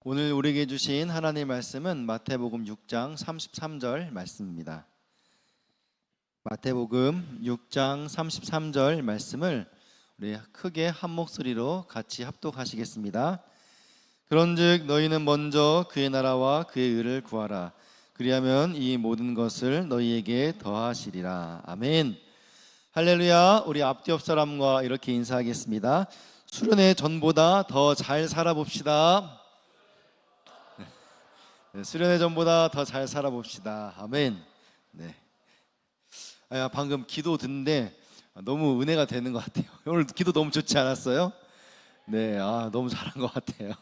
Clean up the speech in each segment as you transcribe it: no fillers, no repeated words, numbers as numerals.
오늘 우리에게 주신 하나님의 말씀은 마태복음 6장 33절 말씀입니다. 마태복음 6장 33절 말씀을 우리 크게 한 목소리로 같이 합독하시겠습니다. 그런즉 너희는 먼저 그의 나라와 그의 의를 구하라. 그리하면 이 모든 것을 너희에게 더하시리라. 아멘. 할렐루야. 우리 앞뒤 옆 사람과 이렇게 인사하겠습니다. 수련회 전보다 더 잘 살아봅시다. 수련회 전보다 더 잘 살아봅시다. 아멘. 네. 방금 기도 듣는데 너무 은혜가 되는 것 같아요. 오늘 기도 너무 좋지 않았어요? 네, 너무 잘한 것 같아요.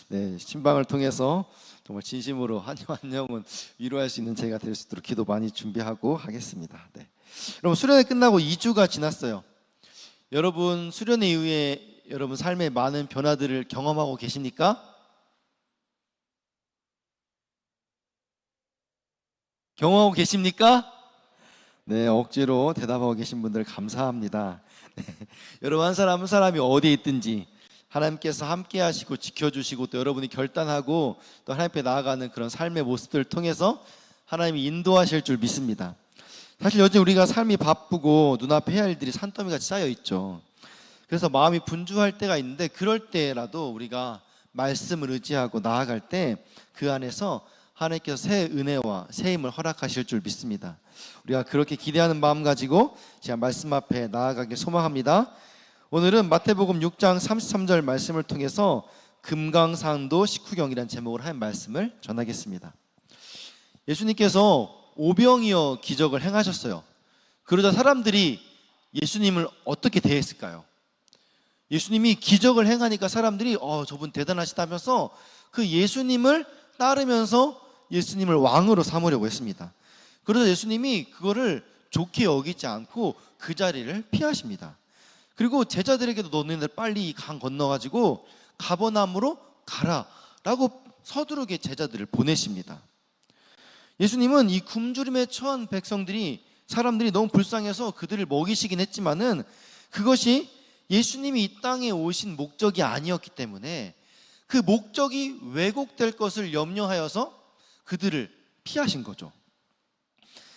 네, 신방을 통해서 정말 진심으로 한 영혼 위로할 수 있는 제가 될 수 있도록 기도 많이 준비하고 하겠습니다. 네. 여러분, 수련회 끝나고 2주가 지났어요. 여러분, 수련회 이후에 여러분 삶의 많은 변화들을 경험하고 계십니까? 경험하고 계십니까? 네, 억지로 대답하고 계신 분들 감사합니다. 네, 여러분 한 사람 한 사람이 어디에 있든지 하나님께서 함께 하시고 지켜주시고 또 여러분이 결단하고 또 하나님 앞에 나아가는 그런 삶의 모습들을 통해서 하나님이 인도하실 줄 믿습니다. 사실 요즘 우리가 삶이 바쁘고 눈앞에 해야 할 일들이 산더미같이 쌓여 있죠. 그래서 마음이 분주할 때가 있는데 그럴 때라도 우리가 말씀을 의지하고 나아갈 때 그 안에서 하나님께서 새 은혜와 새 힘을 허락하실 줄 믿습니다. 우리가 그렇게 기대하는 마음 가지고 제가 말씀 앞에 나아가길 소망합니다. 오늘은 마태복음 6장 33절 말씀을 통해서 금강산도 식후경이라는 제목으로 한 말씀을 전하겠습니다. 예수님께서 오병이어 기적을 행하셨어요. 그러자 사람들이 예수님을 어떻게 대했을까요? 예수님이 기적을 행하니까 사람들이 저분 대단하시다면서 그 예수님을 따르면서 예수님을 왕으로 삼으려고 했습니다. 그러자 예수님이 그거를 좋게 여기지 않고 그 자리를 피하십니다. 그리고 제자들에게도 너네들 빨리 이 강 건너가지고 가버나움으로 가라라고 서두르게 제자들을 보내십니다. 예수님은 이 굶주림에 처한 사람들이 너무 불쌍해서 그들을 먹이시긴 했지만은 그것이 예수님이 이 땅에 오신 목적이 아니었기 때문에 그 목적이 왜곡될 것을 염려하여서 그들을 피하신 거죠.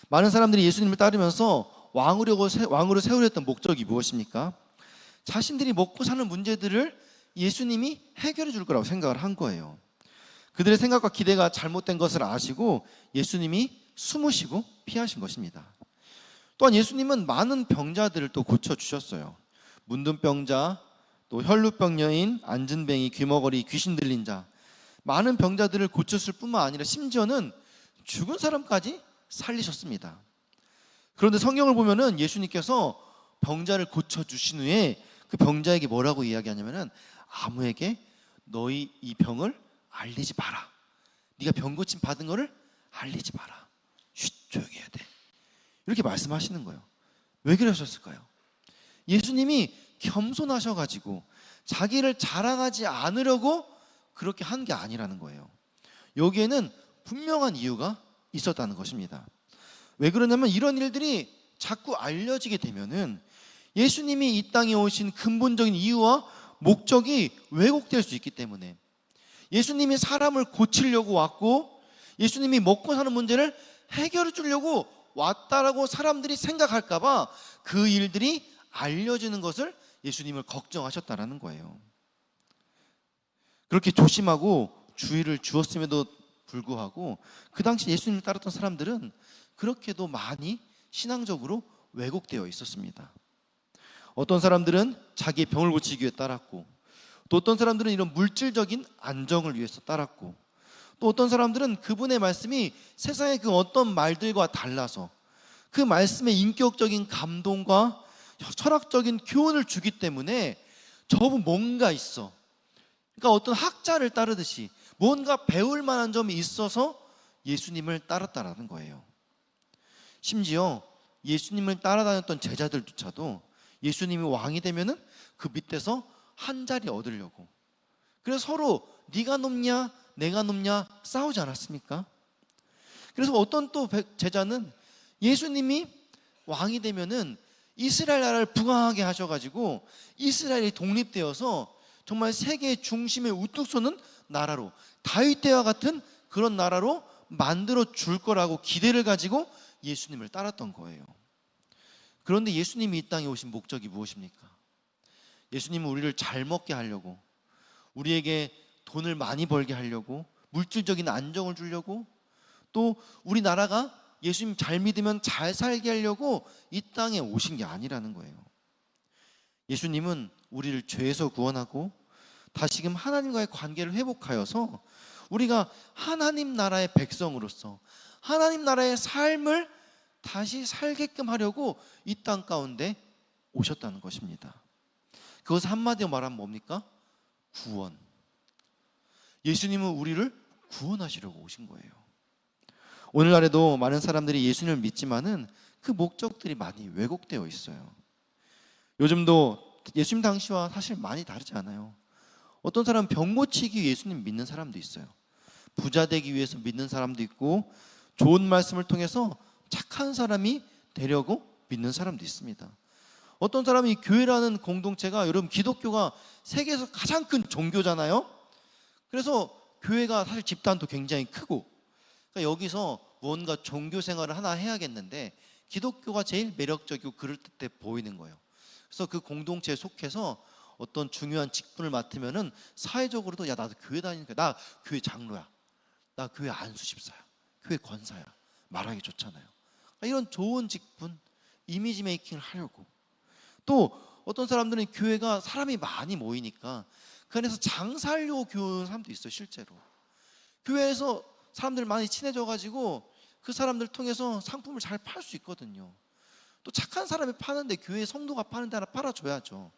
많은 사람들이 예수님을 따르면서 왕으로 세우려 했던 목적이 무엇입니까? 자신들이 먹고 사는 문제들을 예수님이 해결해 줄 거라고 생각을 한 거예요. 그들의 생각과 기대가 잘못된 것을 아시고 예수님이 숨으시고 피하신 것입니다. 또한 예수님은 많은 병자들을 또 고쳐주셨어요. 문둥병자, 또 혈루병 여인, 안진뱅이, 귀머거리, 귀신 들린 자, 많은 병자들을 고쳤을 뿐만 아니라 심지어는 죽은 사람까지 살리셨습니다. 그런데 성경을 보면은 예수님께서 병자를 고쳐주신 후에 그 병자에게 뭐라고 이야기하냐면은 아무에게 너희 이 병을 알리지 마라. 네가 병 고침 받은 거를 알리지 마라. 조용히 해야 돼. 이렇게 말씀하시는 거예요. 왜 그러셨을까요? 예수님이 겸손하셔가지고 자기를 자랑하지 않으려고 그렇게 한 게 아니라는 거예요. 여기에는 분명한 이유가 있었다는 것입니다. 왜 그러냐면 이런 일들이 자꾸 알려지게 되면은 예수님이 이 땅에 오신 근본적인 이유와 목적이 왜곡될 수 있기 때문에 예수님이 사람을 고치려고 왔고 예수님이 먹고 사는 문제를 해결해 주려고 왔다라고 사람들이 생각할까 봐 그 일들이 알려지는 것을 예수님을 걱정하셨다라는 거예요. 그렇게 조심하고 주의를 주었음에도 불구하고 그 당시 예수님을 따랐던 사람들은 그렇게도 많이 신앙적으로 왜곡되어 있었습니다. 어떤 사람들은 자기의 병을 고치기 위해 따랐고, 또 어떤 사람들은 이런 물질적인 안정을 위해서 따랐고, 또 어떤 사람들은 그분의 말씀이 세상의 그 어떤 말들과 달라서 그 말씀의 인격적인 감동과 철학적인 교훈을 주기 때문에 저분 뭔가 있어, 그러니까 어떤 학자를 따르듯이 뭔가 배울 만한 점이 있어서 예수님을 따랐다라는 거예요. 심지어 예수님을 따라다녔던 제자들조차도 예수님이 왕이 되면은 그 밑에서 한 자리 얻으려고, 그래서 서로 네가 높냐 내가 높냐 싸우지 않았습니까? 그래서 어떤 또 제자는 예수님이 왕이 되면은 이스라엘 나라를 부강하게 하셔가지고 이스라엘이 독립되어서 정말 세계의 중심에 우뚝 서는 나라로, 다윗 때와 같은 그런 나라로 만들어 줄 거라고 기대를 가지고 예수님을 따랐던 거예요. 그런데 예수님이 이 땅에 오신 목적이 무엇입니까? 예수님은 우리를 잘 먹게 하려고, 우리에게 돈을 많이 벌게 하려고, 물질적인 안정을 주려고, 또 우리나라가 예수님 잘 믿으면 잘 살게 하려고 이 땅에 오신 게 아니라는 거예요. 예수님은 우리를 죄에서 구원하고 다시금 하나님과의 관계를 회복하여서 우리가 하나님 나라의 백성으로서 하나님 나라의 삶을 다시 살게끔 하려고 이 땅 가운데 오셨다는 것입니다. 그것을 한마디로 말하면 뭡니까? 구원. 예수님은 우리를 구원하시려고 오신 거예요. 오늘날에도 많은 사람들이 예수님을 믿지만은 그 목적들이 많이 왜곡되어 있어요. 요즘도 예수님 당시와 사실 많이 다르지 않아요. 어떤 사람은 병 고치기 위해 예수님 믿는 사람도 있어요. 부자 되기 위해서 믿는 사람도 있고, 좋은 말씀을 통해서 착한 사람이 되려고 믿는 사람도 있습니다. 어떤 사람이 교회라는 공동체가, 여러분 기독교가 세계에서 가장 큰 종교잖아요. 그래서 교회가 사실 집단도 굉장히 크고, 그러니까 여기서 무언가 종교 생활을 하나 해야겠는데 기독교가 제일 매력적이고 그럴듯해 보이는 거예요. 그래서 그 공동체에 속해서 어떤 중요한 직분을 맡으면은 사회적으로도, 야 나도 교회 다니니까, 나 교회 장로야, 나 교회 안수집사야, 교회 권사야, 말하기 좋잖아요. 그러니까 이런 좋은 직분, 이미지 메이킹을 하려고. 또 어떤 사람들은 교회가 사람이 많이 모이니까 그 안에서 장사하려고 교회 사람도 있어요. 실제로 교회에서 사람들 많이 친해져 가지고 그 사람들 통해서 상품을 잘 팔 수 있거든요. 또 착한 사람이 파는데 교회 성도가 파는데 하나 팔아줘야죠.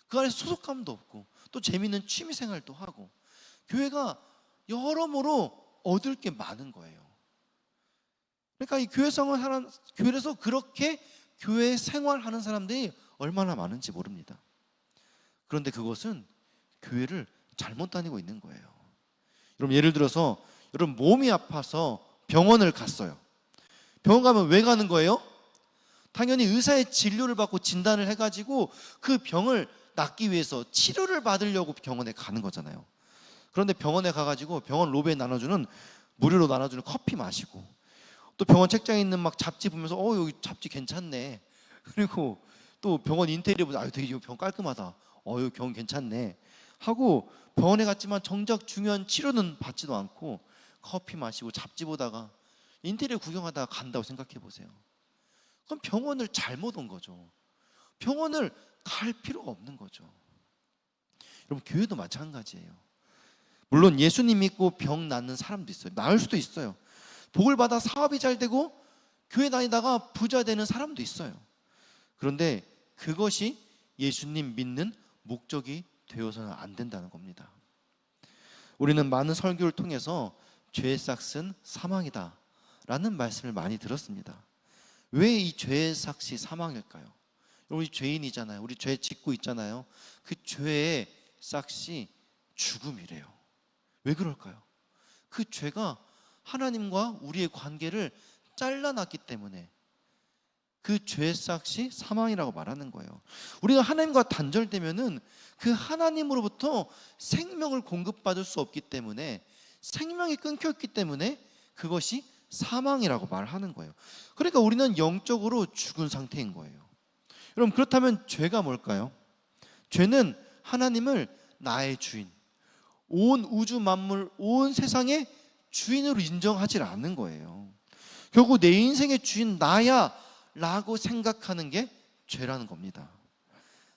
그 안에서 소속감도 없고 또 재미있는 취미생활도 하고, 교회가 여러모로 얻을 게 많은 거예요. 그러니까 이 교회 생활하는, 교회에서 그렇게 교회 생활하는 사람들이 얼마나 많은지 모릅니다. 그런데 그것은 교회를 잘못 다니고 있는 거예요. 여러분 예를 들어서 여러분 몸이 아파서 병원을 갔어요. 병원 가면 왜 가는 거예요? 당연히 의사의 진료를 받고 진단을 해가지고 그 병을 낫기 위해서 치료를 받으려고 병원에 가는 거잖아요. 그런데 병원에 가가지고 병원 로비에 무료로 나눠주는 커피 마시고, 또 병원 책장에 있는 막 잡지 보면서 여기 잡지 괜찮네, 그리고 또 병원 인테리어 보면서 되게 병원 깔끔하다, 여기 병원 괜찮네 하고 병원에 갔지만 정작 중요한 치료는 받지도 않고 커피 마시고 잡지 보다가 인테리어 구경하다가 간다고 생각해 보세요. 그럼 병원을 잘못 온 거죠. 병원을 갈 필요가 없는 거죠. 여러분 교회도 마찬가지예요. 물론 예수님 믿고 병 낫는 사람도 있어요. 나을 수도 있어요. 복을 받아 사업이 잘 되고 교회 다니다가 부자 되는 사람도 있어요. 그런데 그것이 예수님 믿는 목적이 되어서는 안 된다는 겁니다. 우리는 많은 설교를 통해서 죄의 삭은 사망이다 라는 말씀을 많이 들었습니다. 왜 이 죄의 삭이 사망일까요? 우리 죄인이잖아요. 우리 죄 짓고 있잖아요. 그 죄의 삭이 죽음이래요. 왜 그럴까요? 그 죄가 하나님과 우리의 관계를 잘라놨기 때문에 그 죄의 삭이 사망이라고 말하는 거예요. 우리가 하나님과 단절되면은 그 하나님으로부터 생명을 공급받을 수 없기 때문에, 생명이 끊겼기 때문에 그것이 사망이라고 말하는 거예요. 그러니까 우리는 영적으로 죽은 상태인 거예요. 여러분 그렇다면 죄가 뭘까요? 죄는 하나님을 나의 주인, 온 우주 만물, 온 세상의 주인으로 인정하지 않는 거예요. 결국 내 인생의 주인 나야 라고 생각하는 게 죄라는 겁니다.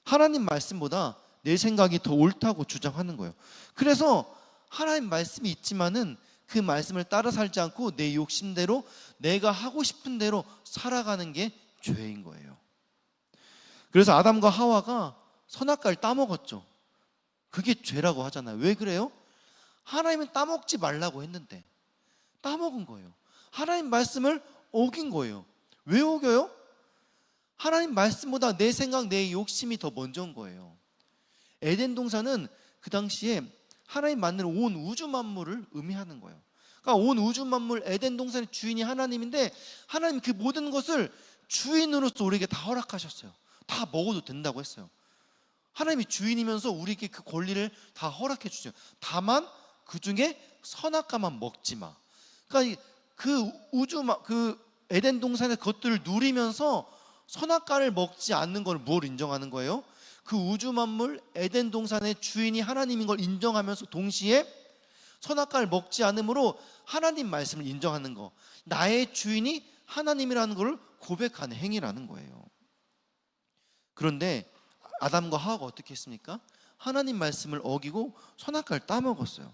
하나님 말씀보다 내 생각이 더 옳다고 주장하는 거예요. 그래서 하나님 말씀이 있지만은 그 말씀을 따라 살지 않고 내 욕심대로, 내가 하고 싶은 대로 살아가는 게 죄인 거예요. 그래서 아담과 하와가 선악과를 따먹었죠. 그게 죄라고 하잖아요. 왜 그래요? 하나님은 따먹지 말라고 했는데 따먹은 거예요. 하나님 말씀을 어긴 거예요. 왜 어겨요? 하나님 말씀보다 내 생각, 내 욕심이 더 먼저인 거예요. 에덴 동산은 그 당시에 하나님 만든 온 우주 만물을 의미하는 거예요. 그러니까 온 우주 만물, 에덴 동산의 주인이 하나님인데 하나님 그 모든 것을 주인으로서 우리에게 다 허락하셨어요. 다 먹어도 된다고 했어요. 하나님이 주인이면서 우리에게 그 권리를 다 허락해 주죠. 다만 그 중에 선악과만 먹지 마. 그러니까 그 에덴 동산의 것들을 누리면서 선악과를 먹지 않는 걸 뭘 인정하는 거예요? 그 우주 만물 에덴 동산의 주인이 하나님인 걸 인정하면서 동시에 선악과를 먹지 않으므로 하나님 말씀을 인정하는 거, 나의 주인이 하나님이라는 걸 고백하는 행위라는 거예요. 그런데 아담과 하와가 어떻게 했습니까? 하나님 말씀을 어기고 선악과를 따먹었어요.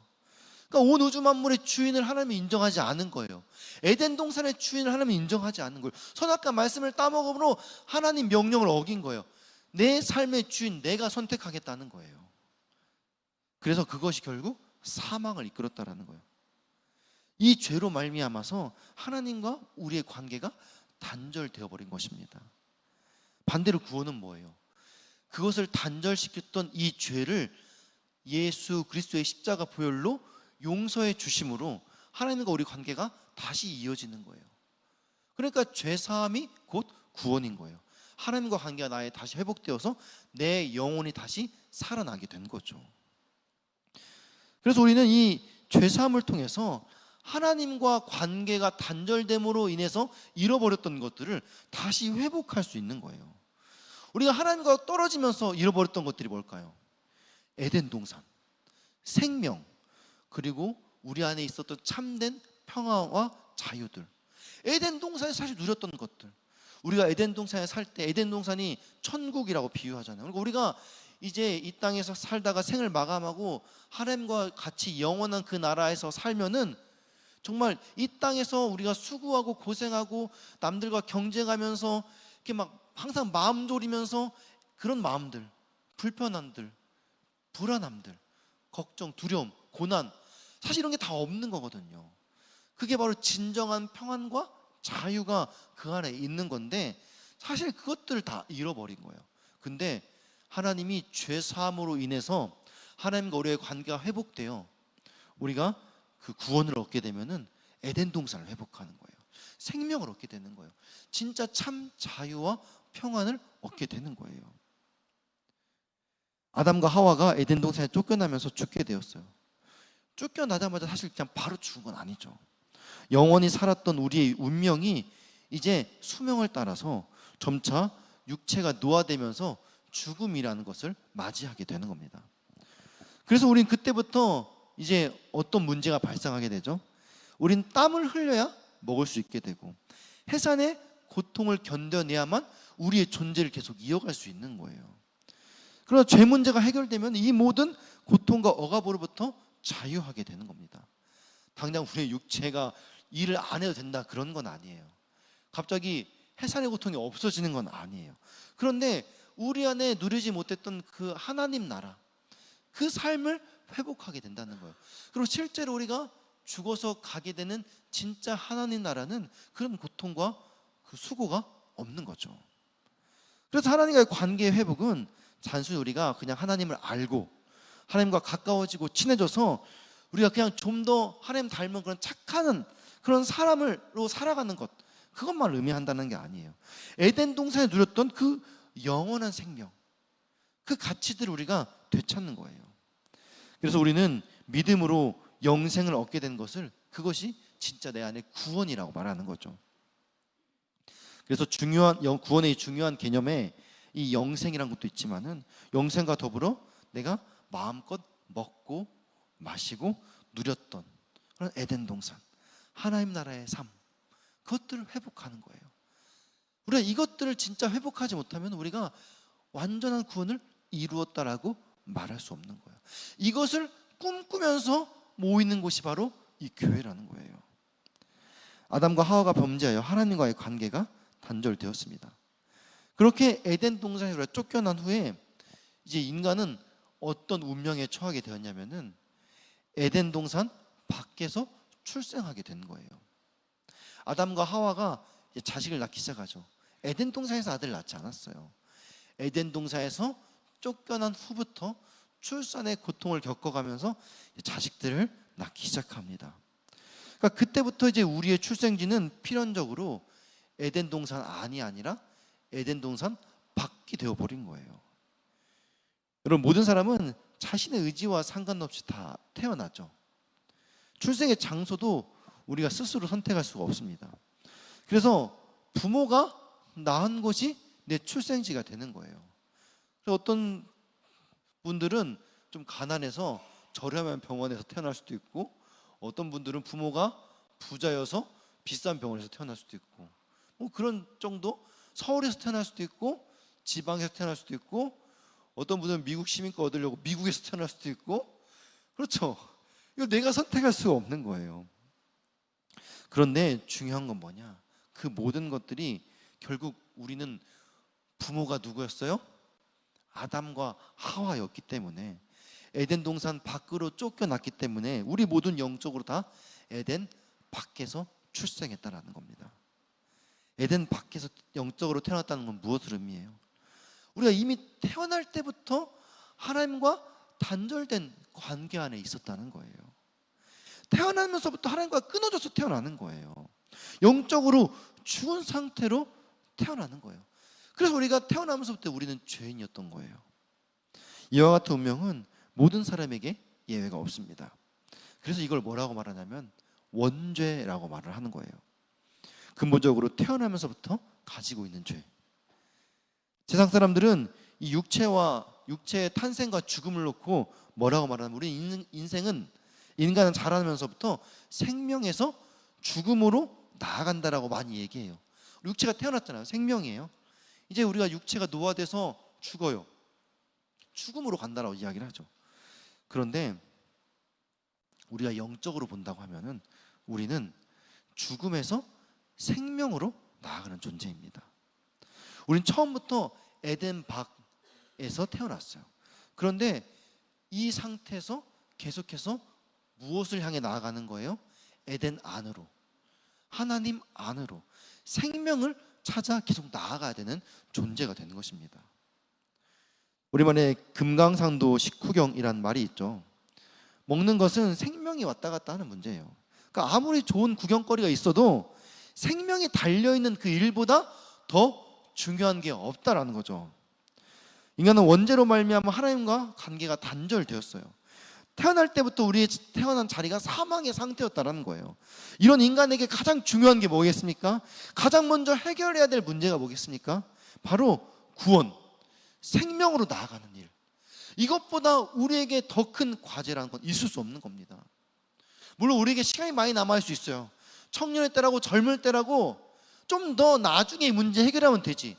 그러니까 온 우주 만물의 주인을 하나님이 인정하지 않은 거예요. 에덴 동산의 주인을 하나님이 인정하지 않은 거예요. 선악과 말씀을 따먹음으로 하나님 명령을 어긴 거예요. 내 삶의 주인 내가 선택하겠다는 거예요. 그래서 그것이 결국 사망을 이끌었다라는 거예요. 이 죄로 말미암아서 하나님과 우리의 관계가 단절되어 버린 것입니다. 반대로 구원은 뭐예요? 그것을 단절시켰던 이 죄를 예수 그리스도의 십자가 보혈로 용서해 주심으로 하나님과 우리 관계가 다시 이어지는 거예요. 그러니까 죄 사함이 곧 구원인 거예요. 하나님과 관계가 나에 다시 회복되어서 내 영혼이 다시 살아나게 된 거죠. 그래서 우리는 이 죄 사함을 통해서 하나님과 관계가 단절됨으로 인해서 잃어버렸던 것들을 다시 회복할 수 있는 거예요. 우리가 하나님과 떨어지면서 잃어버렸던 것들이 뭘까요? 에덴 동산, 생명, 그리고 우리 안에 있었던 참된 평화와 자유들. 에덴 동산에 사실 누렸던 것들. 우리가 에덴 동산에 살 때 에덴 동산이 천국이라고 비유하잖아요. 그러니까 우리가 이제 이 땅에서 살다가 생을 마감하고 하나님과 같이 영원한 그 나라에서 살면은 정말 이 땅에서 우리가 수고하고 고생하고 남들과 경쟁하면서 이렇게 막 항상 마음 졸이면서 그런 마음들, 불편함들, 불안함들, 걱정, 두려움, 고난, 사실 이런 게 다 없는 거거든요. 그게 바로 진정한 평안과 자유가 그 안에 있는 건데 사실 그것들을 다 잃어버린 거예요. 근데 하나님이 죄 사함으로 인해서 하나님과 우리의 관계가 회복되어 우리가 그 구원을 얻게 되면은 에덴 동산을 회복하는 거예요. 생명을 얻게 되는 거예요. 진짜 참 자유와 평안을 얻게 되는 거예요. 아담과 하와가 에덴 동산에 쫓겨나면서 죽게 되었어요. 쫓겨나자마자 사실 그냥 바로 죽은 건 아니죠. 영원히 살았던 우리의 운명이 이제 수명을 따라서 점차 육체가 노화되면서 죽음이라는 것을 맞이하게 되는 겁니다. 그래서 우린 그때부터 이제 어떤 문제가 발생하게 되죠? 우린 땀을 흘려야 먹을 수 있게 되고 해산의 고통을 견뎌내야만 우리의 존재를 계속 이어갈 수 있는 거예요. 그러나 죄 문제가 해결되면 이 모든 고통과 억압으로부터 자유하게 되는 겁니다. 당장 우리의 육체가 일을 안 해도 된다 그런 건 아니에요. 갑자기 해산의 고통이 없어지는 건 아니에요. 그런데 우리 안에 누리지 못했던 그 하나님 나라, 그 삶을 회복하게 된다는 거예요. 그리고 실제로 우리가 죽어서 가게 되는 진짜 하나님 나라는 그런 고통과 그 수고가 없는 거죠. 그래서 하나님과의 관계의 회복은 단순히 우리가 그냥 하나님을 알고 하나님과 가까워지고 친해져서 우리가 그냥 좀 더 하나님 닮은 그런 착한 그런 사람으로 살아가는 것, 그것만 의미한다는 게 아니에요. 에덴 동산에 누렸던 그 영원한 생명, 그 가치들을 우리가 되찾는 거예요. 그래서 우리는 믿음으로 영생을 얻게 된 것을, 그것이 진짜 내 안에 구원이라고 말하는 거죠. 그래서 구원의 중요한 개념에 이 영생이라는 것도 있지만은 영생과 더불어 내가 마음껏 먹고 마시고 누렸던 그런 에덴 동산, 하나님 나라의 삶, 그것들을 회복하는 거예요. 우리가 이것들을 진짜 회복하지 못하면 우리가 완전한 구원을 이루었다라고 말할 수 없는 거예요. 이것을 꿈꾸면서 모이는 곳이 바로 이 교회라는 거예요. 아담과 하와가 범죄하여 하나님과의 관계가 단절되었습니다. 그렇게 에덴 동산에서 쫓겨난 후에 이제 인간은 어떤 운명에 처하게 되었냐면은 에덴 동산 밖에서 출생하게 된 거예요. 아담과 하와가 이제 자식을 낳기 시작하죠. 에덴 동산에서 아들을 낳지 않았어요. 에덴 동산에서 쫓겨난 후부터 출산의 고통을 겪어가면서 자식들을 낳기 시작합니다. 그러니까 그때부터 이제 우리의 출생지는 필연적으로 에덴 동산 안이 아니라 에덴 동산 밖이 되어버린 거예요. 여러분, 모든 사람은 자신의 의지와 상관없이 다 태어나죠. 출생의 장소도 우리가 스스로 선택할 수가 없습니다. 그래서 부모가 낳은 곳이 내 출생지가 되는 거예요. 그래서 어떤 분들은 좀 가난해서 저렴한 병원에서 태어날 수도 있고, 어떤 분들은 부모가 부자여서 비싼 병원에서 태어날 수도 있고, 뭐 그런 정도. 서울에서 태어날 수도 있고, 지방에서 태어날 수도 있고, 어떤 분들은 미국 시민권 얻으려고 미국에서 태어날 수도 있고. 그렇죠. 이거 내가 선택할 수가 없는 거예요. 그런데 중요한 건 뭐냐? 그 모든 것들이 결국 우리는 부모가 누구였어요? 아담과 하와였기 때문에, 에덴 동산 밖으로 쫓겨났기 때문에 우리 모든 영적으로 다 에덴 밖에서 출생했다라는 겁니다. 에덴 밖에서 영적으로 태어났다는 건 무엇을 의미해요? 우리가 이미 태어날 때부터 하나님과 단절된 관계 안에 있었다는 거예요. 태어나면서부터 하나님과 끊어져서 태어나는 거예요. 영적으로 죽은 상태로 태어나는 거예요. 그래서 우리가 태어나면서부터 우리는 죄인이었던 거예요. 이와 같은 운명은 모든 사람에게 예외가 없습니다. 그래서 이걸 뭐라고 말하냐면 원죄라고 말을 하는 거예요. 근본적으로 태어나면서부터 가지고 있는 죄. 세상 사람들은 이 육체의 탄생과 죽음을 놓고 뭐라고 말하냐면, 우리 인간은 자라면서부터 생명에서 죽음으로 나아간다라고 많이 얘기해요. 육체가 태어났잖아요. 생명이에요. 이제 우리가 육체가 노화돼서 죽어요. 죽음으로 간다라고 이야기를 하죠. 그런데 우리가 영적으로 본다고 하면은 우리는 죽음에서 생명으로 나아가는 존재입니다. 우린 처음부터 에덴 밖에서 태어났어요. 그런데 이 상태에서 계속해서 무엇을 향해 나아가는 거예요? 에덴 안으로, 하나님 안으로 생명을 찾아 계속 나아가야 되는 존재가 되는 것입니다. 우리만의 금강산도 식후경이란 말이 있죠. 먹는 것은 생명이 왔다 갔다 하는 문제예요. 그러니까 아무리 좋은 구경거리가 있어도 생명이 달려있는 그 일보다 더 중요한 게 없다라는 거죠. 인간은 원죄로 말미암아 하나님과 관계가 단절되었어요. 태어날 때부터 우리의 태어난 자리가 사망의 상태였다라는 거예요. 이런 인간에게 가장 중요한 게 뭐겠습니까? 가장 먼저 해결해야 될 문제가 뭐겠습니까? 바로 구원, 생명으로 나아가는 일. 이것보다 우리에게 더 큰 과제라는 건 있을 수 없는 겁니다. 물론 우리에게 시간이 많이 남아있을 수 있어요. 청년의 때라고 젊을 때라고 좀 더 나중에 이 문제 해결하면 되지.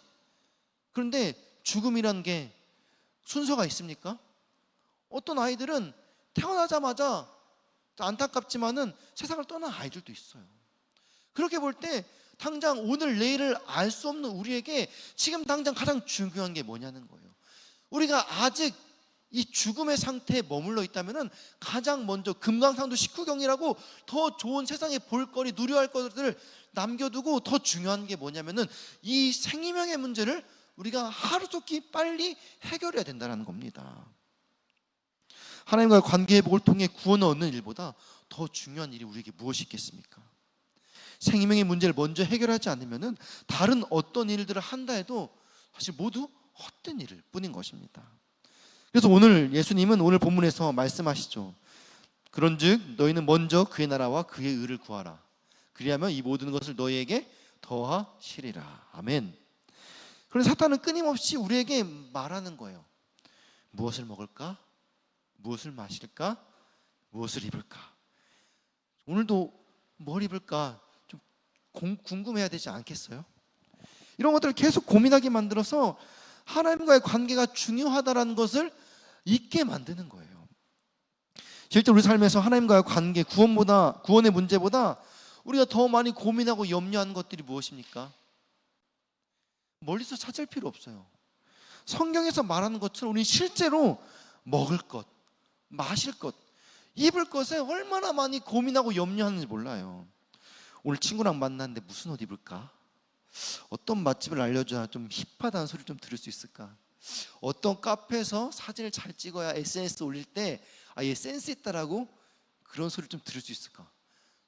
그런데 죽음이란 게 순서가 있습니까? 어떤 아이들은 태어나자마자 안타깝지만은 세상을 떠난 아이들도 있어요. 그렇게 볼 때 당장 오늘 내일을 알 수 없는 우리에게 지금 당장 가장 중요한 게 뭐냐는 거예요. 우리가 아직 이 죽음의 상태에 머물러 있다면은 가장 먼저 금강산도 식후경이라고 더 좋은 세상의 볼거리, 누려야 할 것들을 남겨두고 더 중요한 게 뭐냐면은 이 생명의 문제를 우리가 하루속히 빨리 해결해야 된다는 겁니다. 하나님과의 관계 회복을 통해 구원을 얻는 일보다 더 중요한 일이 우리에게 무엇이 있겠습니까? 생명의 문제를 먼저 해결하지 않으면은 다른 어떤 일들을 한다 해도 사실 모두 헛된 일일 뿐인 것입니다. 그래서 오늘 예수님은 오늘 본문에서 말씀하시죠. 그런즉 너희는 먼저 그의 나라와 그의 의를 구하라. 그리하면 이 모든 것을 너희에게 더하시리라. 아멘. 그런데 사탄은 끊임없이 우리에게 말하는 거예요. 무엇을 먹을까? 무엇을 마실까? 무엇을 입을까? 오늘도 뭘 입을까? 좀 궁금해야 되지 않겠어요? 이런 것들을 계속 고민하게 만들어서 하나님과의 관계가 중요하다는 것을 잊게 만드는 거예요. 실제 우리 삶에서 하나님과의 관계, 구원의 문제보다 우리가 더 많이 고민하고 염려하는 것들이 무엇입니까? 멀리서 찾을 필요 없어요. 성경에서 말하는 것처럼 우리 실제로 먹을 것, 마실 것, 입을 것에 얼마나 많이 고민하고 염려하는지 몰라요. 오늘 친구랑 만났는데 무슨 옷 입을까? 어떤 맛집을 알려줘야 좀 힙하다는 소리를 좀 들을 수 있을까? 어떤 카페에서 사진을 잘 찍어야 SNS 올릴 때 얘 센스 있다라고 그런 소리를 좀 들을 수 있을까?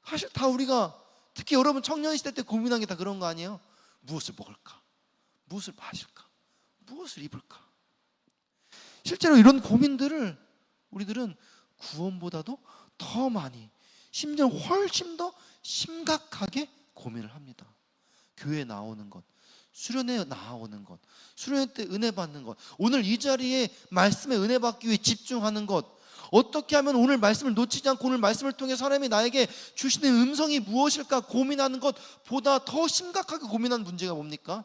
사실 다 우리가, 특히 여러분 청년 시대 때 고민한 게 다 그런 거 아니에요? 무엇을 먹을까? 무엇을 마실까? 무엇을 입을까? 실제로 이런 고민들을 우리들은 구원보다도 더 많이, 심지어 훨씬 더 심각하게 고민을 합니다. 교회에 나오는 것, 수련회 나오는 것, 수련회 때 은혜 받는 것, 오늘 이 자리에 말씀에 은혜 받기 위해 집중하는 것, 어떻게 하면 오늘 말씀을 놓치지 않고 오늘 말씀을 통해 사람이 나에게 주시는 음성이 무엇일까 고민하는 것보다 더 심각하게 고민하는 문제가 뭡니까?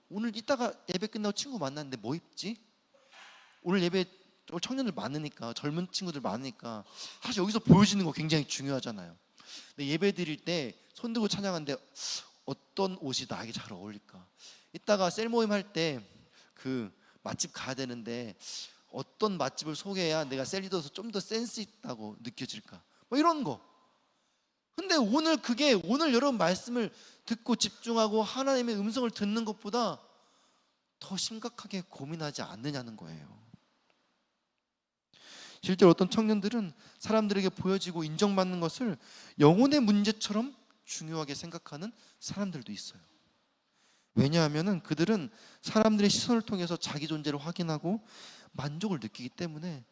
오늘 이따가 예배 끝나고 친구 만났는데 뭐 입지? 오늘 예배 청년들 많으니까, 젊은 친구들 많으니까 사실 여기서 보여지는 거 굉장히 중요하잖아요. 근데 예배 드릴 때 손 들고 찬양하는데 어떤 옷이 나에게 잘 어울릴까? 이따가 셀 모임 할 때 그 맛집 가야 되는데 어떤 맛집을 소개해야 내가 셀 리더로서 좀 더 센스 있다고 느껴질까? 뭐 이런 거. 근데 오늘 그게 오늘 여러분 말씀을 듣고 집중하고 하나님의 음성을 듣는 것보다 더 심각하게 고민하지 않느냐는 거예요. 실제로 어떤 청년들은 사람들에게 보여지고 인정받는 것을 영혼의 문제처럼 중요하게 생각하는 사람들도 있어요. 왜냐하면 그들은 사람들의 시선을 통해서 자기 존재를 확인하고 만족을 느끼기 때문에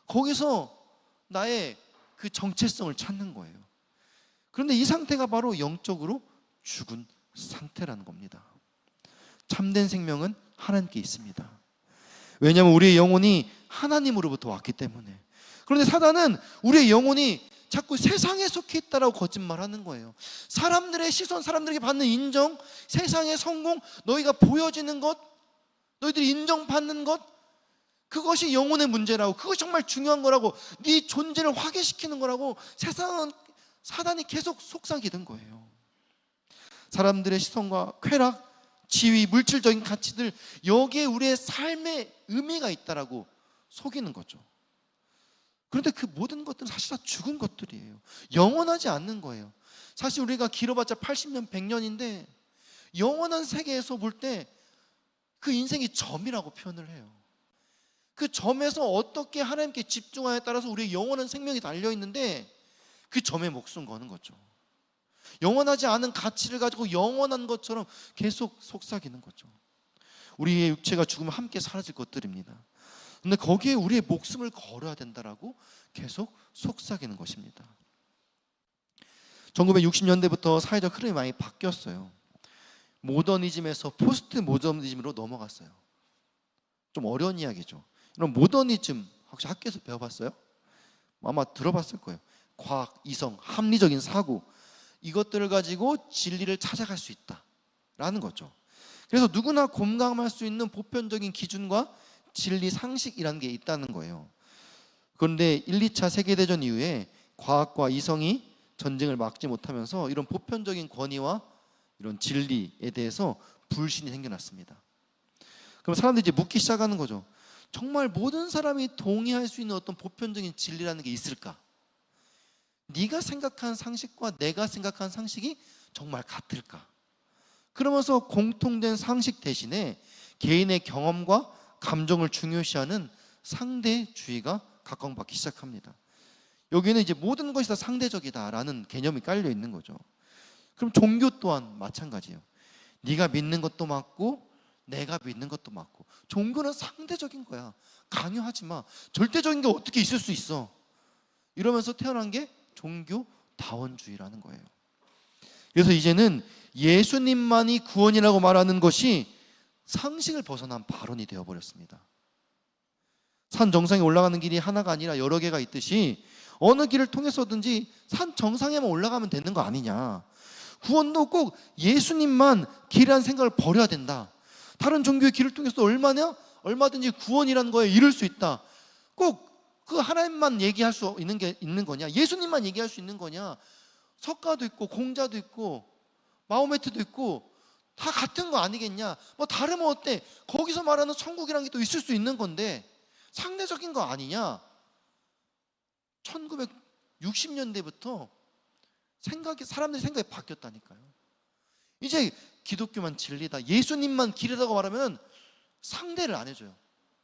거기서 나의 그 정체성을 찾는 거예요. 그런데 이 상태가 바로 영적으로 죽은 상태라는 겁니다. 참된 생명은 하나님께 있습니다. 왜냐하면 우리의 영혼이 하나님으로부터 왔기 때문에. 그런데 사단은 우리의 영혼이 자꾸 세상에 속해 있다라고 거짓말하는 거예요. 사람들의 시선, 사람들에게 받는 인정, 세상의 성공, 너희가 보여지는 것, 너희들이 인정받는 것, 그것이 영혼의 문제라고, 그것이 정말 중요한 거라고, 네 존재를 확인시키는 거라고 세상은, 사단이 계속 속삭이는 거예요. 사람들의 시선과 쾌락, 지위, 물질적인 가치들, 여기에 우리의 삶의 의미가 있다라고 속이는 거죠. 그런데 그 모든 것들은 사실 다 죽은 것들이에요. 영원하지 않는 거예요. 사실 우리가 길어봤자 80년, 100년인데 영원한 세계에서 볼 때 그 인생이 점이라고 표현을 해요. 그 점에서 어떻게 하나님께 집중하냐에 따라서 우리의 영원한 생명이 달려있는데 그 점에 목숨 거는 거죠. 영원하지 않은 가치를 가지고 영원한 것처럼 계속 속삭이는 거죠. 우리의 육체가 죽으면 함께 사라질 것들입니다. 근데 거기에 우리의 목숨을 걸어야 된다라고 계속 속삭이는 것입니다. 1960년대부터 사회적 흐름이 많이 바뀌었어요. 모더니즘에서 포스트 모더니즘으로 넘어갔어요. 좀 어려운 이야기죠. 이런 모더니즘 혹시 학교에서 배워봤어요? 아마 들어봤을 거예요. 과학, 이성, 합리적인 사고, 이것들을 가지고 진리를 찾아갈 수 있다라는 거죠. 그래서 누구나 공감할 수 있는 보편적인 기준과 진리 상식이라는 게 있다는 거예요. 그런데 1, 2차 세계대전 이후에 과학과 이성이 전쟁을 막지 못하면서 이런 보편적인 권위와 이런 진리에 대해서 불신이 생겨났습니다. 그럼 사람들이 이제 묻기 시작하는 거죠. 정말 모든 사람이 동의할 수 있는 어떤 보편적인 진리라는 게 있을까? 네가 생각한 상식과 내가 생각한 상식이 정말 같을까? 그러면서 공통된 상식 대신에 개인의 경험과 감정을 중요시하는 상대주의가 각광받기 시작합니다. 여기는 이제 모든 것이 다 상대적이다라는 개념이 깔려 있는 거죠. 그럼 종교 또한 마찬가지예요. 네가 믿는 것도 맞고 내가 믿는 것도 맞고. 종교는 상대적인 거야. 강요하지 마. 절대적인 게 어떻게 있을 수 있어? 이러면서 태어난 게 종교다원주의라는 거예요. 그래서 이제는 예수님만이 구원이라고 말하는 것이 상식을 벗어난 발언이 되어버렸습니다. 산 정상에 올라가는 길이 하나가 아니라 여러 개가 있듯이 어느 길을 통해서든지 산 정상에만 올라가면 되는 거 아니냐. 구원도 꼭 예수님만 길이라는 생각을 버려야 된다. 다른 종교의 길을 통해서 얼마든지 구원이라는 거에 이룰 수 있다. 꼭 그 하나님만 얘기할 수 있는 거냐? 예수님만 얘기할 수 있는 거냐? 석가도 있고 공자도 있고 마호메트도 있고 다 같은 거 아니겠냐? 뭐 다르면 어때? 거기서 말하는 천국이라는 게 또 있을 수 있는 건데 상대적인 거 아니냐? 1960년대부터 사람들의 생각이 바뀌었다니까요. 이제 기독교만 진리다, 예수님만 길이라고 말하면 상대를 안 해줘요.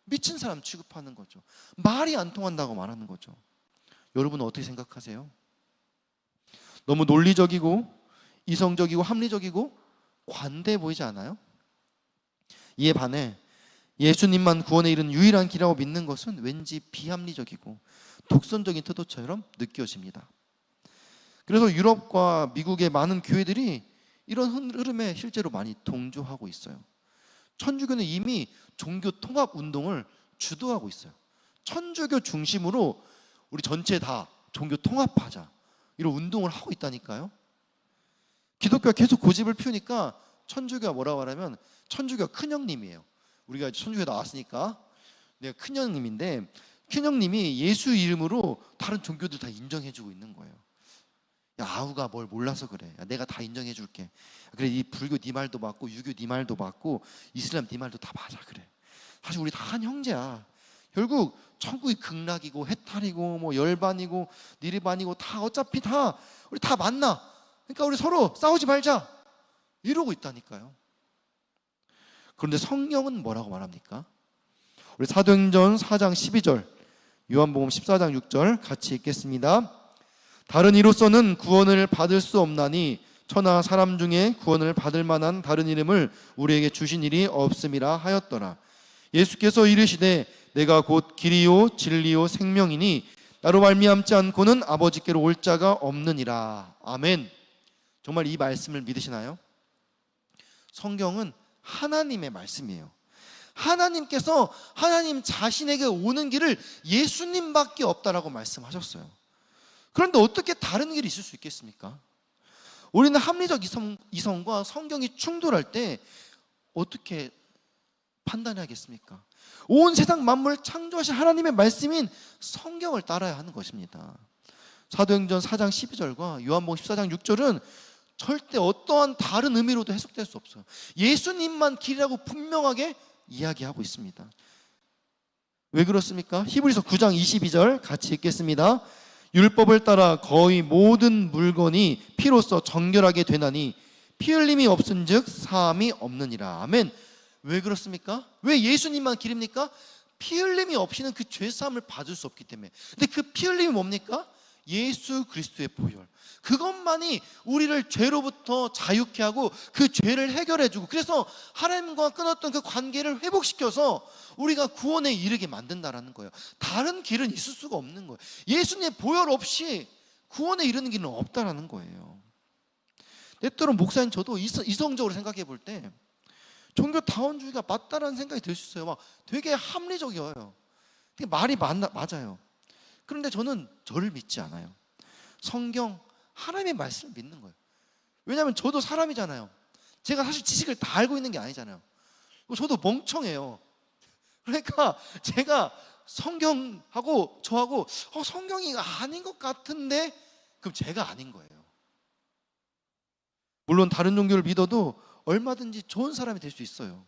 미친 사람 취급하는 거죠. 말이 안 통한다고 말하는 거죠. 여러분은 어떻게 생각하세요? 너무 논리적이고 이성적이고 합리적이고 관대해 보이지 않아요? 이에 반해 예수님만 구원에 이른 유일한 길이라고 믿는 것은 왠지 비합리적이고 독선적인 태도처럼 느껴집니다. 그래서 유럽과 미국의 많은 교회들이 이런 흐름에 실제로 많이 동조하고 있어요. 천주교는 이미 종교 통합 운동을 주도하고 있어요. 천주교 중심으로 우리 전체 다 종교 통합하자, 이런 운동을 하고 있다니까요. 기독교가 계속 고집을 피우니까 천주교가 뭐라고 하냐면, 천주교가 큰형님이에요. 우리가 천주교에 나왔으니까 내가 큰형님인데, 큰형님이 예수 이름으로 다른 종교들 다 인정해주고 있는 거예요. 야, 아우가 뭘 몰라서 그래. 야, 내가 다 인정해줄게. 그래, 이 불교 네 말도 맞고, 유교 네 말도 맞고, 이슬람 네 말도 다 맞아. 그래, 사실 우리 다 한 형제야. 결국 천국이 극락이고 해탈이고 뭐 열반이고 니르반이고 다 어차피 다 우리 다 만나. 그러니까 우리 서로 싸우지 말자, 이러고 있다니까요. 그런데 성경은 뭐라고 말합니까? 우리 사도행전 4장 12절, 요한복음 14장 6절 같이 읽겠습니다. 다른 이로서는 구원을 받을 수 없나니 천하 사람 중에 구원을 받을 만한 다른 이름을 우리에게 주신 일이 없음이라 하였더라. 예수께서 이르시되 내가 곧 길이요 진리요 생명이니 나로 말미암지 않고는 아버지께로 올 자가 없느니라. 아멘. 정말 이 말씀을 믿으시나요? 성경은 하나님의 말씀이에요. 하나님께서 하나님 자신에게 오는 길을 예수님밖에 없다라고 말씀하셨어요. 그런데 어떻게 다른 길이 있을 수 있겠습니까? 우리는 합리적 이성과 성경이 충돌할 때 어떻게 판단해야겠습니까? 온 세상 만물을 창조하신 하나님의 말씀인 성경을 따라야 하는 것입니다. 사도행전 4장 12절과 요한복음 14장 6절은 절대 어떠한 다른 의미로도 해석될 수 없어요. 예수님만 길이라고 분명하게 이야기하고 있습니다. 왜 그렇습니까? 히브리서 9장 22절 같이 읽겠습니다. 율법을 따라 거의 모든 물건이 피로써 정결하게 되나니 피 흘림이 없은즉 사함이 없느니라. 아멘. 왜 그렇습니까? 왜 예수님만 길입니까? 피 흘림이 없이는 그 죄사함을 받을 수 없기 때문에. 근데 그 피 흘림이 뭡니까? 예수 그리스도의 보혈. 그것만이 우리를 죄로부터 자유케 하고 그 죄를 해결해주고, 그래서 하나님과 끊었던 그 관계를 회복시켜서 우리가 구원에 이르게 만든다라는 거예요. 다른 길은 있을 수가 없는 거예요. 예수님의 보혈 없이 구원에 이르는 길은 없다라는 거예요. 때때로 목사님 저도 이성적으로 생각해 볼 때 종교 다원주의가 맞다라는 생각이 들 수 있어요. 막 되게 합리적이어요. 되게 말이 맞아요. 그런데 저는 저를 믿지 않아요. 성경 하나님의 말씀을 믿는 거예요. 왜냐하면 저도 사람이잖아요. 제가 사실 지식을 다 알고 있는 게 아니잖아요. 저도 멍청해요. 그러니까 제가 성경하고 저하고 성경이 아닌 것 같은데, 그럼 제가 아닌 거예요. 물론 다른 종교를 믿어도 얼마든지 좋은 사람이 될 수 있어요.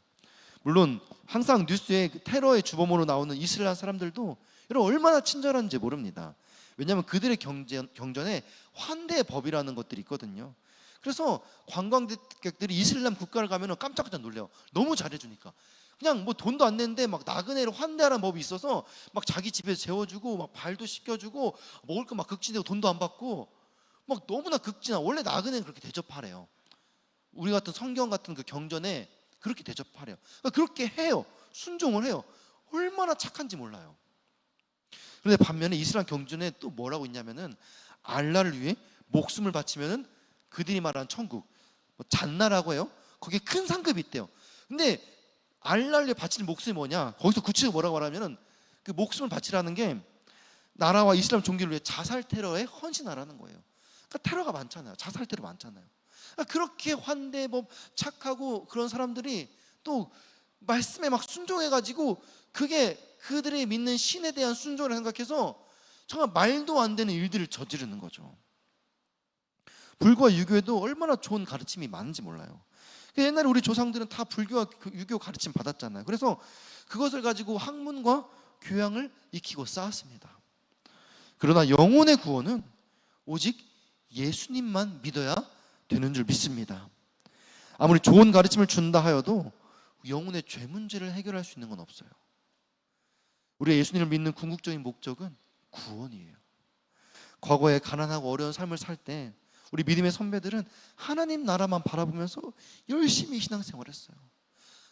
물론 항상 뉴스에 테러의 주범으로 나오는 이슬람 사람들도 여러분 얼마나 친절한지 모릅니다. 왜냐하면 그들의 경전에 환대의 법이라는 것들이 있거든요. 그래서 관광객들이 이슬람 국가를 가면 깜짝깜짝 놀래요. 너무 잘해주니까. 그냥 뭐 돈도 안 내는데 막 나그네를 환대하라는 법이 있어서 막 자기 집에서 재워주고 막 발도 씻겨주고 먹을 거 막 극진하고 돈도 안 받고 막 너무나 극진한, 원래 나그네는 그렇게 대접하래요. 우리 같은 성경 같은 그 경전에 그렇게 대접하래요. 그러니까 그렇게 해요. 순종을 해요. 얼마나 착한지 몰라요. 그런데 반면에 이슬람 경전에 또 뭐라고 있냐면은 알라를 위해 목숨을 바치면은 그들이 말하는 천국, 뭐 잔나라고 해요. 거기에 큰 상급이 있대요. 근데 알라를 위해 바치는 목숨이 뭐냐? 거기서 구체적으로 뭐라고 말하면은 그 목숨을 바치라는 게 나라와 이슬람 종교를 위해 자살 테러에 헌신하라는 거예요. 그러니까 테러가 많잖아요. 자살 테러 많잖아요. 그러니까 그렇게 환대법 착하고 그런 사람들이 또 말씀에 막 순종해가지고 그게 그들이 믿는 신에 대한 순종을 생각해서 정말 말도 안 되는 일들을 저지르는 거죠. 불교와 유교에도 얼마나 좋은 가르침이 많은지 몰라요. 옛날에 우리 조상들은 다 불교와 유교 가르침 받았잖아요. 그래서 그것을 가지고 학문과 교양을 익히고 쌓았습니다. 그러나 영혼의 구원은 오직 예수님만 믿어야 되는 줄 믿습니다. 아무리 좋은 가르침을 준다 하여도 영혼의 죄 문제를 해결할 수 있는 건 없어요. 우리가 예수님을 믿는 궁극적인 목적은 구원이에요. 과거에 가난하고 어려운 삶을 살 때 우리 믿음의 선배들은 하나님 나라만 바라보면서 열심히 신앙생활을 했어요.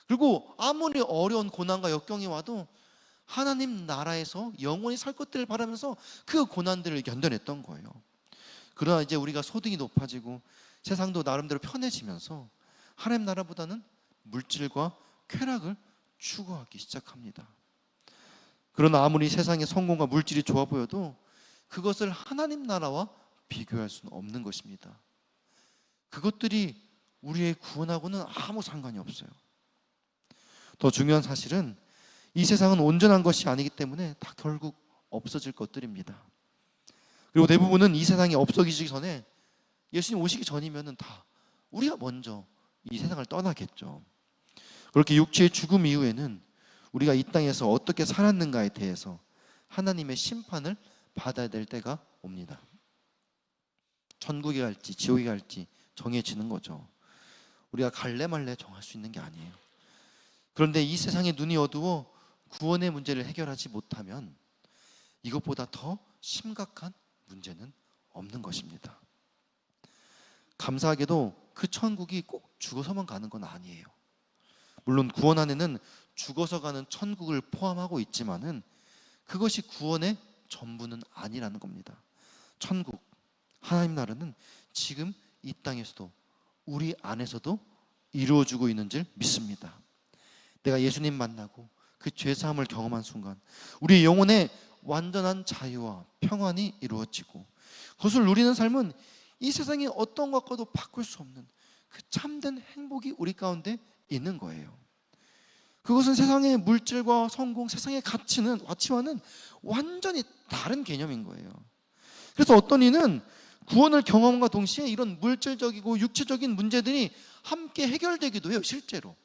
그리고 아무리 어려운 고난과 역경이 와도 하나님 나라에서 영원히 살 것들을 바라면서 그 고난들을 견뎌냈던 거예요. 그러나 이제 우리가 소득이 높아지고 세상도 나름대로 편해지면서 하나님 나라보다는 물질과 쾌락을 추구하기 시작합니다. 그러나 아무리 세상의 성공과 물질이 좋아 보여도 그것을 하나님 나라와 비교할 수는 없는 것입니다. 그것들이 우리의 구원하고는 아무 상관이 없어요. 더 중요한 사실은 이 세상은 온전한 것이 아니기 때문에 다 결국 없어질 것들입니다. 그리고 대부분은 이 세상이 없어지기 전에, 예수님 오시기 전이면은 다 우리가 먼저 이 세상을 떠나겠죠. 그렇게 육체의 죽음 이후에는 우리가 이 땅에서 어떻게 살았는가에 대해서 하나님의 심판을 받아야 될 때가 옵니다. 천국에 갈지 지옥에 갈지 정해지는 거죠. 우리가 갈래 말래 정할 수 있는 게 아니에요. 그런데 이 세상의 눈이 어두워 구원의 문제를 해결하지 못하면 이것보다 더 심각한 문제는 없는 것입니다. 감사하게도 그 천국이 꼭 죽어서만 가는 건 아니에요. 물론 구원 안에는 죽어서 가는 천국을 포함하고 있지만은 그것이 구원의 전부는 아니라는 겁니다. 천국, 하나님 나라는 지금 이 땅에서도 우리 안에서도 이루어지고 있는 줄 믿습니다. 내가 예수님 만나고 그 죄사함을 경험한 순간 우리의 영혼에 완전한 자유와 평안이 이루어지고 그것을 누리는 삶은 이 세상의 어떤 것과도 바꿀 수 없는 그 참된 행복이 우리 가운데 있는 거예요. 그것은 세상의 물질과 성공, 세상의 가치와는 완전히 다른 개념인 거예요. 그래서 어떤 이는 구원을 경험과 동시에 이런 물질적이고 육체적인 문제들이 함께 해결되기도 해요, 실제로.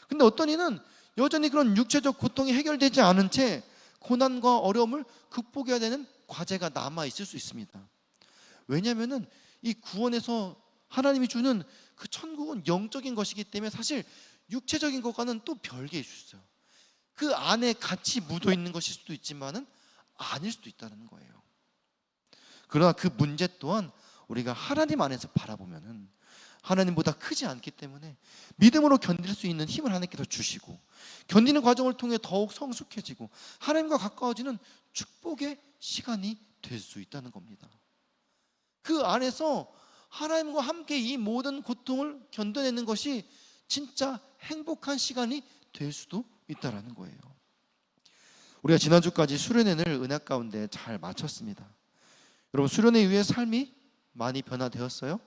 근데 어떤 이는 여전히 그런 육체적 고통이 해결되지 않은 채 고난과 어려움을 극복해야 되는 과제가 남아 있을 수 있습니다. 왜냐하면 이 구원에서 하나님이 주는 그 천국은 영적인 것이기 때문에 사실 육체적인 것과는 또 별개일 수 있어요. 그 안에 같이 묻어 있는 것일 수도 있지만은 아닐 수도 있다는 거예요. 그러나 그 문제 또한 우리가 하나님 안에서 바라보면은 하나님보다 크지 않기 때문에 믿음으로 견딜 수 있는 힘을 하나님께서 주시고 견디는 과정을 통해 더욱 성숙해지고 하나님과 가까워지는 축복의 시간이 될 수 있다는 겁니다. 그 안에서 하나님과 함께 이 모든 고통을 견뎌내는 것이 진짜 행복한 시간이 될 수도 있다는 거예요. 우리가 지난주까지 수련회를 은혜 가운데 잘 마쳤습니다. 여러분, 수련회 이후에 삶이 많이 변화되었어요?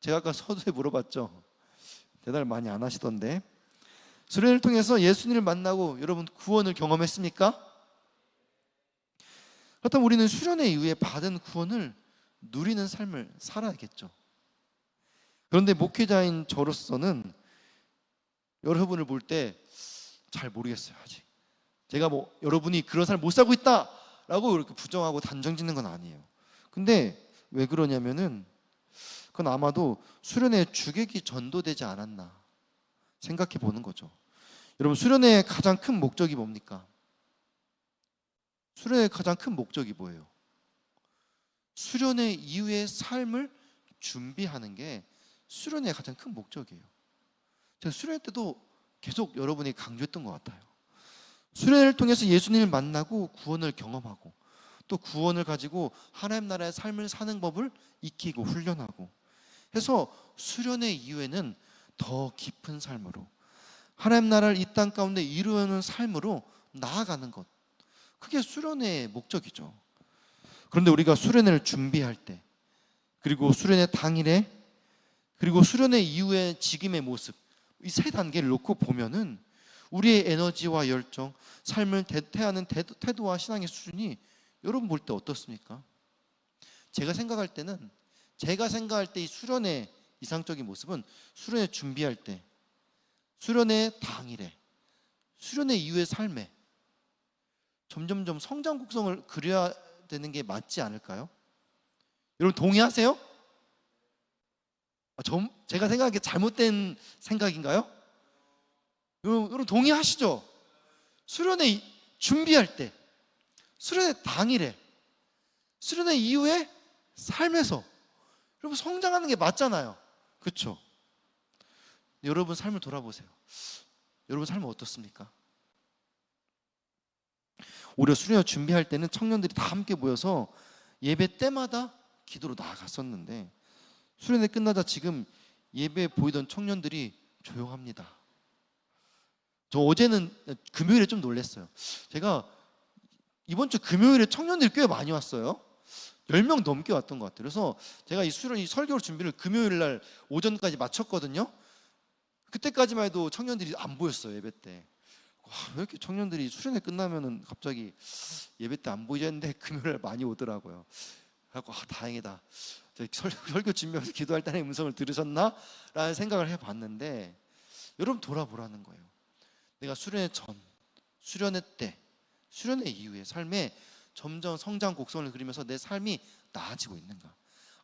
제가 아까 서두에 물어봤죠. 대답을 많이 안 하시던데. 수련회를 통해서 예수님을 만나고 여러분 구원을 경험했습니까? 그렇다면 우리는 수련회 이후에 받은 구원을 누리는 삶을 살아야겠죠. 그런데 목회자인 저로서는 여러분을 볼 때 잘 모르겠어요, 아직. 제가 여러분이 그런 삶을 못 살고 있다라고 이렇게 부정하고 단정짓는 건 아니에요. 근데 왜 그러냐면은 그건 아마도 수련회 주객이 전도되지 않았나 생각해 보는 거죠. 여러분, 수련회의 가장 큰 목적이 뭡니까? 수련회의 가장 큰 목적이 뭐예요? 수련회 이후의 삶을 준비하는 게 수련회의 가장 큰 목적이에요. 제가 수련회 때도 계속 여러분이 강조했던 것 같아요. 수련회를 통해서 예수님을 만나고 구원을 경험하고 또 구원을 가지고 하나님 나라의 삶을 사는 법을 익히고 훈련하고 해서 수련회 이후에는 더 깊은 삶으로 하나님 나라를 이 땅 가운데 이루는 삶으로 나아가는 것, 그게 수련회의 목적이죠. 그런데 우리가 수련회를 준비할 때, 그리고 수련회 당일에, 그리고 수련회 이후의 지금의 모습, 이 세 단계를 놓고 보면은 우리의 에너지와 열정, 삶을 대하는 태도와 신앙의 수준이 여러분 볼 때 어떻습니까? 제가 생각할 때 이 수련회 이상적인 모습은 수련회 준비할 때, 수련회 당일에, 수련회 이후의 삶에 점점점 성장 곡선을 그려야 되는 게 맞지 않을까요? 여러분 동의하세요? 제가 생각하기에 잘못된 생각인가요? 여러분 동의하시죠? 수련회 준비할 때, 수련회 당일에, 수련회 이후에 삶에서 여러분 성장하는 게 맞잖아요. 그렇죠? 여러분 삶을 돌아보세요. 여러분 삶은 어떻습니까? 오히려 수련회 준비할 때는 청년들이 다 함께 모여서 예배 때마다 기도로 나아갔었는데 수련회 끝나자 지금 예배에 보이던 청년들이 조용합니다. 저 어제는 금요일에 좀 놀랐어요. 제가 이번 주 금요일에 청년들이 꽤 많이 왔어요. 10명 넘게 왔던 것 같아요. 그래서 제가 이 설교 준비를 금요일 날 오전까지 마쳤거든요. 그때까지만 해도 청년들이 안 보였어요. 예배 때. 왜 이렇게 청년들이 수련회 끝나면은 갑자기 예배 때 안 보이는데 금요일 날 많이 오더라고요. 그래서 다행이다. 설교 준비하면서 기도할 때 하나님의 음성을 들으셨나? 라는 생각을 해봤는데 여러분 돌아보라는 거예요. 내가 수련회 전, 수련회 때, 수련회 이후에 삶에 점점 성장 곡선을 그리면서 내 삶이 나아지고 있는가?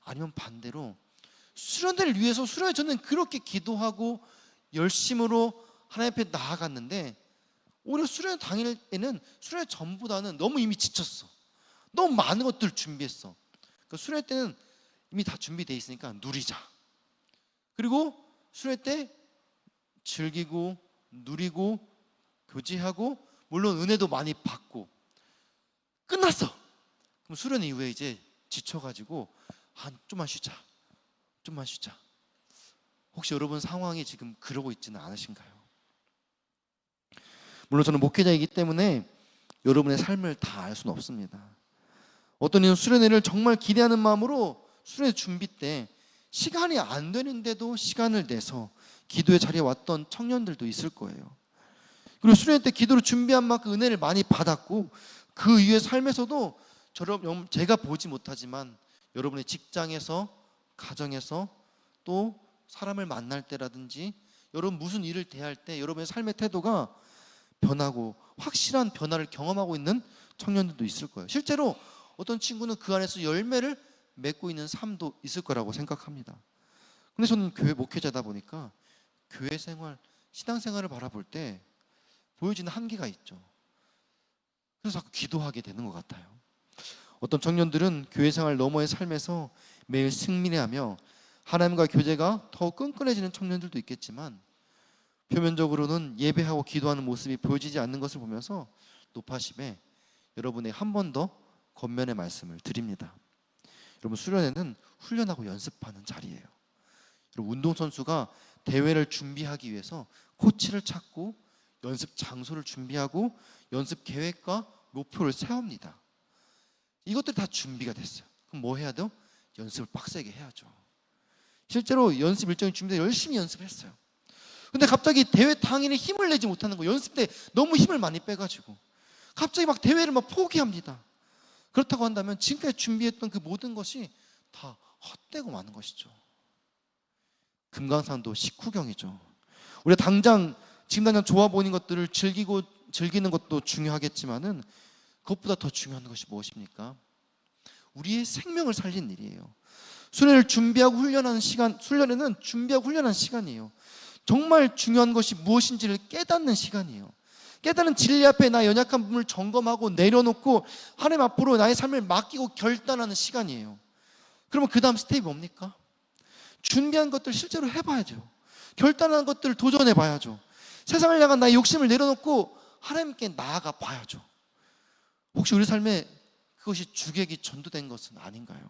아니면 반대로 수련회를 위해서 수련회 전에 그렇게 기도하고 열심으로 하나님 앞에 나아갔는데 오히려 수련회 당일에는 수련회 전보다는 너무 이미 지쳤어. 너무 많은 것들을 준비했어. 그러니까 수련회 때는 이미 다 준비되어 있으니까 누리자. 그리고 수련회 때 즐기고 누리고 교제하고 물론 은혜도 많이 받고 끝났어. 그럼 수련 이후에 이제 지쳐가지고 좀만 쉬자. 좀만 쉬자. 혹시 여러분 상황이 지금 그러고 있지는 않으신가요? 물론 저는 목회자이기 때문에 여러분의 삶을 다 알 수는 없습니다. 어떤 이는 수련회를 정말 기대하는 마음으로 수련회 준비 때 시간이 안 되는데도 시간을 내서 기도의 자리에 왔던 청년들도 있을 거예요. 그리고 수련회 때 기도로 준비한 만큼 은혜를 많이 받았고 그 이후의 삶에서도 제가 보지 못하지만 여러분의 직장에서 가정에서 또 사람을 만날 때라든지 여러분 무슨 일을 대할 때 여러분의 삶의 태도가 변하고 확실한 변화를 경험하고 있는 청년들도 있을 거예요. 실제로 어떤 친구는 그 안에서 열매를 맺고 있는 삶도 있을 거라고 생각합니다. 근데 저는 교회 목회자다 보니까 교회 생활, 신앙생활을 바라볼 때 보여지는 한계가 있죠. 그래서 자꾸 기도하게 되는 것 같아요. 어떤 청년들은 교회 생활 너머의 삶에서 매일 승리하며 하나님과 교제가 더욱 끈끈해지는 청년들도 있겠지만 표면적으로는 예배하고 기도하는 모습이 보여지지 않는 것을 보면서 노파심에 여러분의 한 번 더 권면의 말씀을 드립니다. 여러분 수련회는 훈련하고 연습하는 자리예요. 여러분 운동선수가 대회를 준비하기 위해서 코치를 찾고 연습 장소를 준비하고 연습 계획과 목표를 세웁니다. 이것들 다 준비가 됐어요. 그럼 뭐 해야 돼요? 연습을 빡세게 해야죠. 실제로 연습 일정이 준비돼서 열심히 연습했어요. 근데 갑자기 대회 당일에 힘을 내지 못하는 거예요. 연습 때 너무 힘을 많이 빼가지고 갑자기 막 대회를 막 포기합니다. 그렇다고 한다면 지금까지 준비했던 그 모든 것이 다 헛되고 마는 것이죠. 금강산도 식후경이죠. 우리가 지금 당장 좋아 보이는 것들을 즐기는 것도 중요하겠지만은 그것보다 더 중요한 것이 무엇입니까? 우리의 생명을 살린 일이에요. 수련회를 준비하고 훈련하는 시간, 수련회는 준비하고 훈련하는 시간이에요. 정말 중요한 것이 무엇인지를 깨닫는 시간이에요. 깨닫는 진리 앞에 나의 연약한 부분을 점검하고 내려놓고 하나님 앞으로 나의 삶을 맡기고 결단하는 시간이에요. 그러면 그 다음 스텝이 뭡니까? 준비한 것들 실제로 해봐야죠. 결단한 것들을 도전해봐야죠. 세상을 향한 나의 욕심을 내려놓고 하나님께 나아가 봐야죠. 혹시 우리 삶에 그것이 주객이 전도된 것은 아닌가요?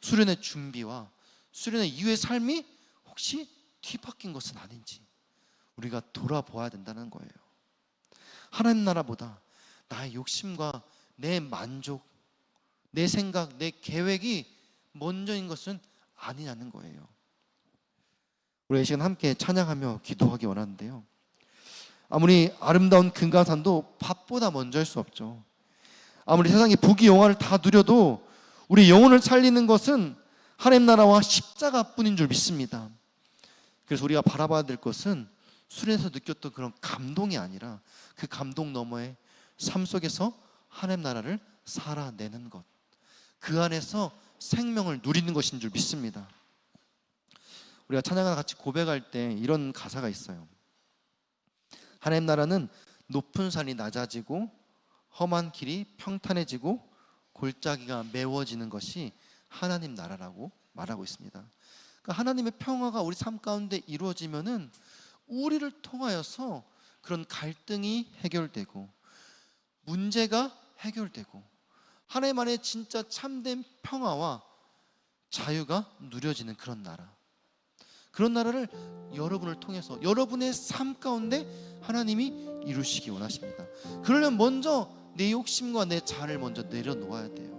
수련의 준비와 수련의 이후의 삶이 혹시 뒤바뀐 것은 아닌지 우리가 돌아보아야 된다는 거예요. 하나님 나라보다 나의 욕심과 내 만족, 내 생각, 내 계획이 먼저인 것은 아니냐는 거예요. 우리 이 시간 함께 찬양하며 기도하기 원하는데요. 아무리 아름다운 금강산도 밥보다 먼저일 수 없죠. 아무리 세상의 부귀 영화를 다 누려도 우리 영혼을 살리는 것은 하나님 나라와 십자가뿐인 줄 믿습니다. 그래서 우리가 바라봐야 될 것은 수련에서 느꼈던 그런 감동이 아니라 그 감동 너머의 삶 속에서 하나님 나라를 살아내는 것, 그 안에서 생명을 누리는 것인 줄 믿습니다. 우리가 찬양과 같이 고백할 때 이런 가사가 있어요. 하나님 나라는 높은 산이 낮아지고 험한 길이 평탄해지고 골짜기가 메워지는 것이 하나님 나라라고 말하고 있습니다. 그러니까 하나님의 평화가 우리 삶 가운데 이루어지면은 우리를 통하여서 그런 갈등이 해결되고 문제가 해결되고 하나님 안에 진짜 참된 평화와 자유가 누려지는 그런 나라, 그런 나라를 여러분을 통해서 여러분의 삶 가운데 하나님이 이루시기 원하십니다. 그러려면 먼저 내 욕심과 내 자를 먼저 내려놓아야 돼요.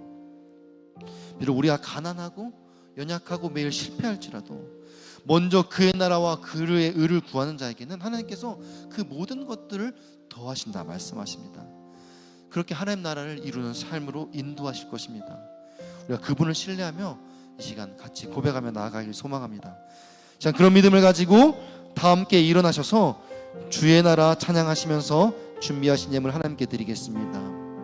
비록 우리가 가난하고 연약하고 매일 실패할지라도 먼저 그의 나라와 그의 의를 구하는 자에게는 하나님께서 그 모든 것들을 더하신다 말씀하십니다. 그렇게 하나님 나라를 이루는 삶으로 인도하실 것입니다. 우리가 그분을 신뢰하며 이 시간 같이 고백하며 나아가길 소망합니다. 자, 그런 믿음을 가지고 다 함께 일어나셔서 주의 나라 찬양하시면서 준비하신 예물 하나님께 드리겠습니다.